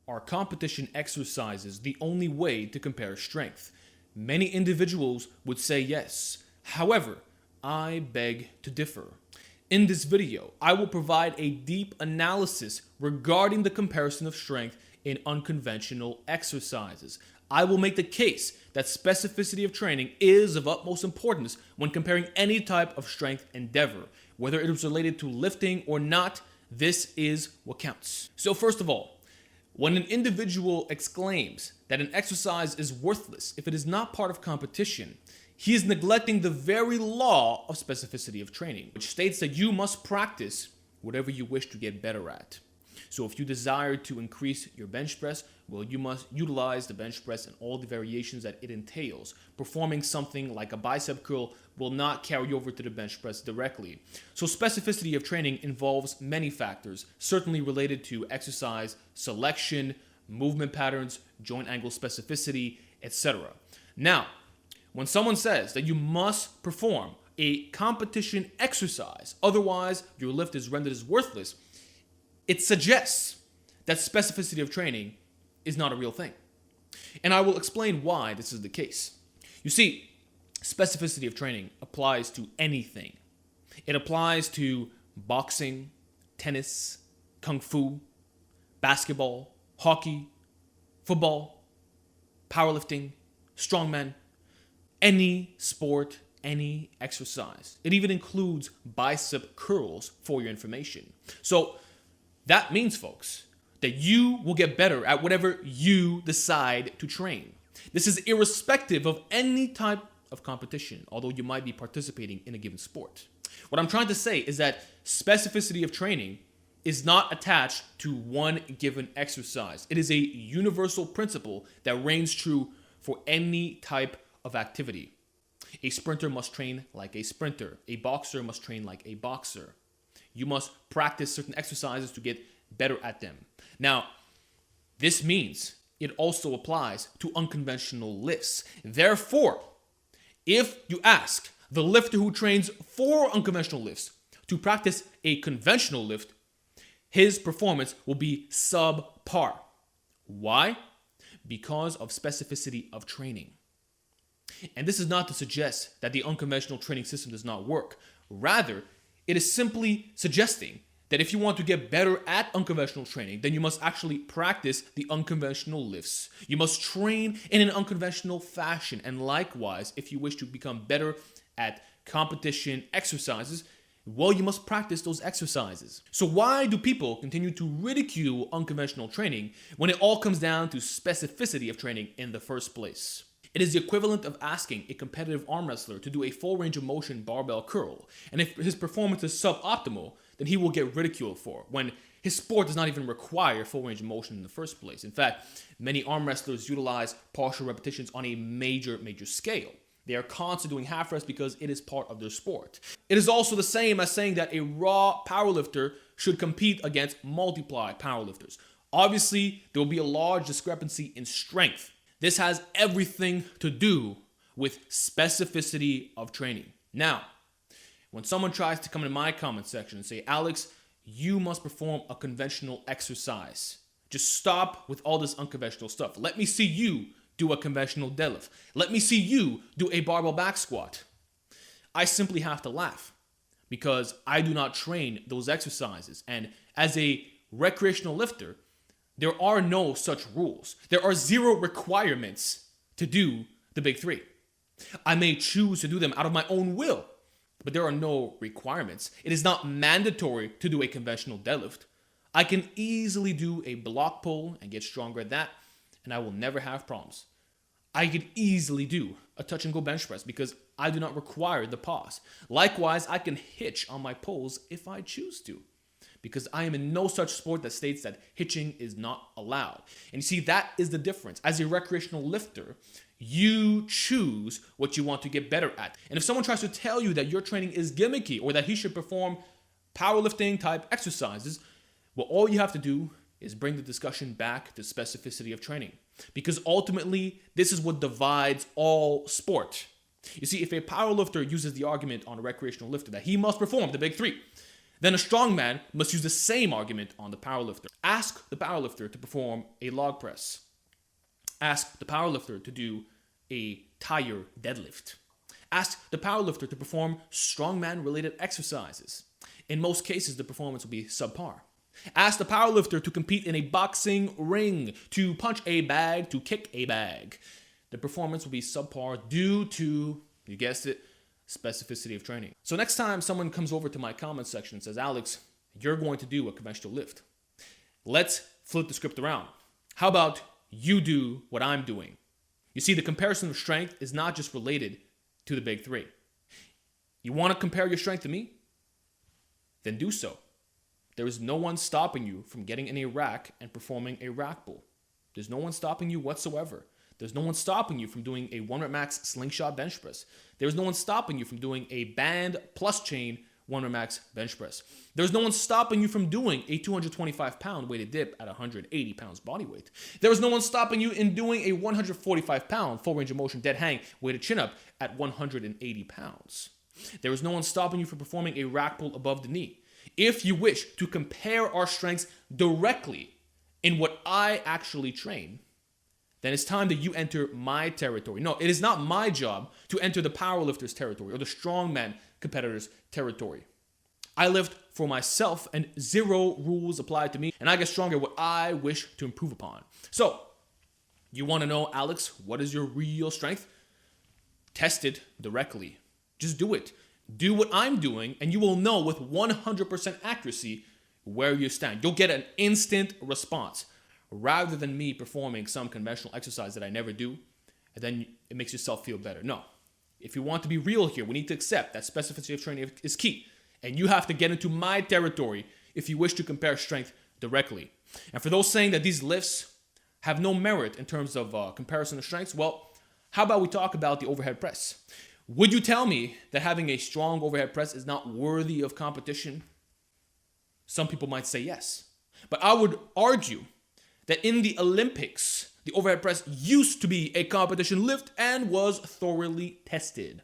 Are competition exercises the only way to compare strength? Many individuals would say yes. However, I beg to differ. In this video, I will provide a deep analysis regarding the comparison of strength in unconventional exercises. I will make the case that specificity of training is of utmost importance when comparing any type of strength endeavor. Whether it is related to lifting or not, this is what counts. So first of all, when an individual exclaims that an exercise is worthless if it is not part of competition, he is neglecting the very law of specificity of training, which states that you must practice whatever you wish to get better at. So if you desire to increase your bench press, well, you must utilize the bench press and all the variations that it entails. Performing something like a bicep curl will not carry over to the bench press directly. So specificity of training involves many factors, certainly related to exercise selection, movement patterns, joint angle specificity, etc. Now, when someone says that you must perform a competition exercise, otherwise your lift is rendered as worthless, it suggests that specificity of training is not a real thing. And I will explain why this is the case. You see, specificity of training applies to anything. It applies to boxing, tennis, kung fu, basketball, hockey, football, powerlifting, strongman, any sport, any exercise. It even includes bicep curls for your information. So that means, folks, that you will get better at whatever you decide to train. This is irrespective of any type of competition, although you might be participating in a given sport. What I'm trying to say is that specificity of training is not attached to one given exercise. It is a universal principle that reigns true for any type of activity. A sprinter must train like a sprinter. A boxer must train like a boxer. You must practice certain exercises to get better at them. Now, this means it also applies to unconventional lifts. Therefore, if you ask the lifter who trains for unconventional lifts to practice a conventional lift, his performance will be subpar. Why? Because of specificity of training. And this is not to suggest that the unconventional training system does not work. Rather, it is simply suggesting that if you want to get better at unconventional training, then you must actually practice the unconventional lifts. You must train in an unconventional fashion. And likewise, if you wish to become better at competition exercises, well, you must practice those exercises. So why do people continue to ridicule unconventional training when it all comes down to specificity of training in the first place? It is the equivalent of asking a competitive arm wrestler to do a full range of motion barbell curl. And if his performance is suboptimal, then he will get ridiculed for it, when his sport does not even require full range of motion in the first place. In fact, many arm wrestlers utilize partial repetitions on a major scale. They are constantly doing half reps because it is part of their sport. It is also the same as saying that a raw powerlifter should compete against multiply powerlifters. Obviously, there will be a large discrepancy in strength. This has everything to do with specificity of training. Now, when someone tries to come into my comment section and say, Alex, you must perform a conventional exercise. Just stop with all this unconventional stuff. Let me see you do a conventional deadlift. Let me see you do a barbell back squat. I simply have to laugh because I do not train those exercises. And as a recreational lifter, there are no such rules. There are zero requirements to do the big three. I may choose to do them out of my own will, but there are no requirements. It is not mandatory to do a conventional deadlift. I can easily do a block pull and get stronger at that, and I will never have problems. I could easily do a touch and go bench press because I do not require the pause. Likewise, I can hitch on my pulls if I choose to, because I am in no such sport that states that hitching is not allowed. And you see, that is the difference. As a recreational lifter, you choose what you want to get better at. And if someone tries to tell you that your training is gimmicky or that he should perform powerlifting type exercises, well, all you have to do is bring the discussion back to specificity of training. Because ultimately, this is what divides all sport. You see, if a powerlifter uses the argument on a recreational lifter that he must perform the big three, Then a strongman must use the same argument on the powerlifter. Ask the powerlifter to perform a log press. Ask the powerlifter to do a tire deadlift. Ask the powerlifter to perform strongman-related exercises. In most cases, the performance will be subpar. Ask the powerlifter to compete in a boxing ring, to punch a bag, to kick a bag. The performance will be subpar due to, you guessed it, specificity of training. So next time someone comes over to my comment section and says, Alex, you're going to do a conventional lift, let's flip the script around. How about you do what I'm doing? You see, the comparison of strength is not just related to the big three. You want to compare your strength to me? Then do so. There is no one stopping you from getting in a rack and performing a rack pull. There's no one stopping you whatsoever. There's no one stopping you from doing a 1 rep max slingshot bench press. There's no one stopping you from doing a band plus chain 1 rep max bench press. There's no one stopping you from doing a 225 pound weighted dip at 180 pounds body weight. There is no one stopping you in doing a 145 pound full range of motion dead hang weighted chin up at 180 pounds. There is no one stopping you from performing a rack pull above the knee. If you wish to compare our strengths directly in what I actually train, then it's time that you enter my territory. No, it is not my job to enter the powerlifter's territory or the strongman competitor's territory. I lift for myself and 0 rules apply to me, and I get stronger what I wish to improve upon. So, you want to know, Alex, what is your real strength? Test it directly. Just do it. Do what I'm doing, and you will know with 100% accuracy where you stand. You'll get an instant response rather than me performing some conventional exercise that I never do, and then it makes yourself feel better. No. If you want to be real here, we need to accept that specificity of training is key, and you have to get into my territory if you wish to compare strength directly. And for those saying that these lifts have no merit in terms of comparison of strengths, well, how about we talk about the overhead press? Would you tell me that having a strong overhead press is not worthy of competition? Some people might say yes. But I would argue that in the Olympics, the overhead press used to be a competition lift and was thoroughly tested.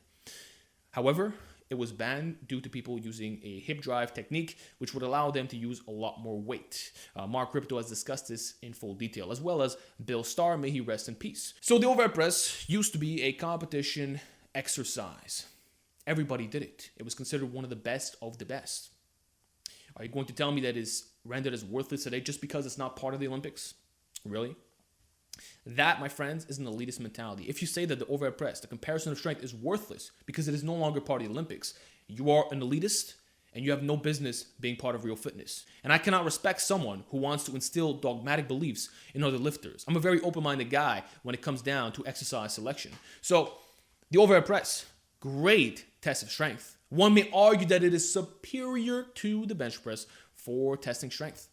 However, it was banned due to people using a hip drive technique, which would allow them to use a lot more weight. Mark Ripto has discussed this in full detail, as well as Bill Starr, may he rest in peace. So the overhead press used to be a competition exercise. Everybody did it. It was considered one of the best of the best. Are you going to tell me that is rendered as worthless today just because it's not part of the Olympics? Really? That, my friends, is an elitist mentality. If you say that the overhead press, the comparison of strength, is worthless because it is no longer part of the Olympics, you are an elitist and you have no business being part of real fitness. And I cannot respect someone who wants to instill dogmatic beliefs in other lifters. I'm a very open-minded guy when it comes down to exercise selection. So, the overhead press, great test of strength. One may argue that it is superior to the bench press for testing strength,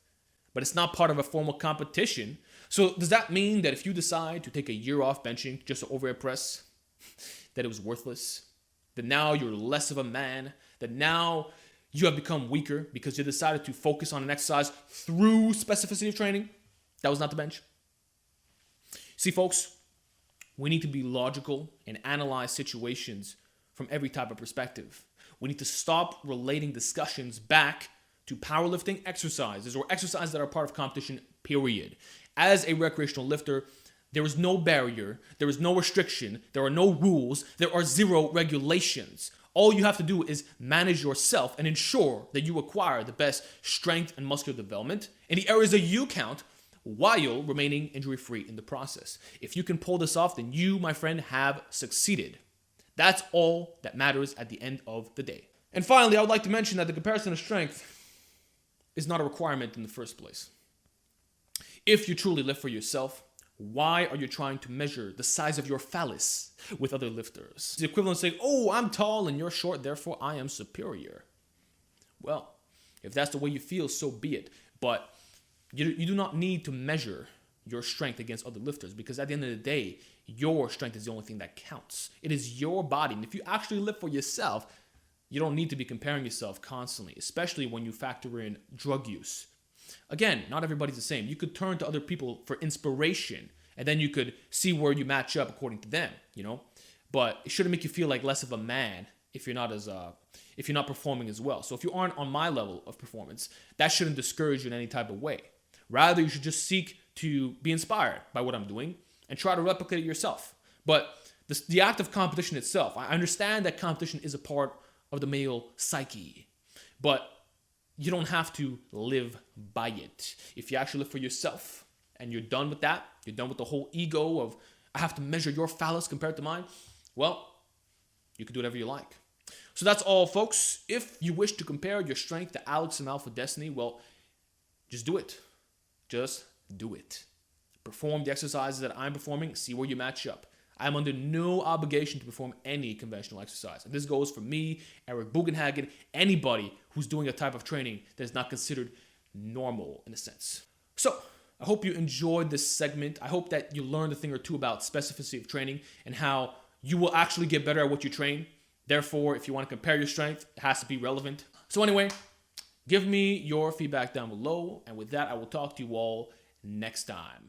but it's not part of a formal competition. So does that mean that if you decide to take a year off benching just to overhead press, that it was worthless? That now you're less of a man? That now you have become weaker because you decided to focus on an exercise through specificity of training? That was not the bench. See, folks, we need to be logical and analyze situations from every type of perspective. We need to stop relating discussions back to powerlifting exercises or exercises that are part of competition, period. As a recreational lifter, there is no barrier, there is no restriction, there are no rules, there are 0 regulations. All you have to do is manage yourself and ensure that you acquire the best strength and muscular development in the areas that you count while remaining injury-free in the process. If you can pull this off, then you, my friend, have succeeded. That's all that matters at the end of the day. And finally, I would like to mention that the comparison of strength is not a requirement in the first place. If you truly lift for yourself, why are you trying to measure the size of your phallus with other lifters? It's the equivalent of saying, oh, I'm tall and you're short, therefore I am superior. Well, if that's the way you feel, so be it. But you do not need to measure your strength against other lifters because at the end of the day, your strength is the only thing that counts. It is your body. And if you actually lift for yourself, you don't need to be comparing yourself constantly, especially when you factor in drug use. Again, not everybody's the same. You could turn to other people for inspiration, and then you could see where you match up according to them, But it shouldn't make you feel like less of a man if you're not performing as well. So if you aren't on my level of performance, that shouldn't discourage you in any type of way. Rather, you should just seek to be inspired by what I'm doing and try to replicate it yourself. But the act of competition itself, I understand that competition is a part of the male psyche, but you don't have to live by it. If you actually live for yourself and you're done with that, you're done with the whole ego of, I have to measure your phallus compared to mine, well, you can do whatever you like. So that's all, folks. If you wish to compare your strength to Alex and Alpha Destiny, well, just do it. Just do it. Perform the exercises that I'm performing, see where you match up. I'm under no obligation to perform any conventional exercise. And this goes for me, Eric Bugenhagen, anybody who's doing a type of training that is not considered normal in a sense. So, I hope you enjoyed this segment. I hope that you learned a thing or two about specificity of training and how you will actually get better at what you train. Therefore, if you want to compare your strength, it has to be relevant. So anyway, give me your feedback down below. And with that, I will talk to you all next time.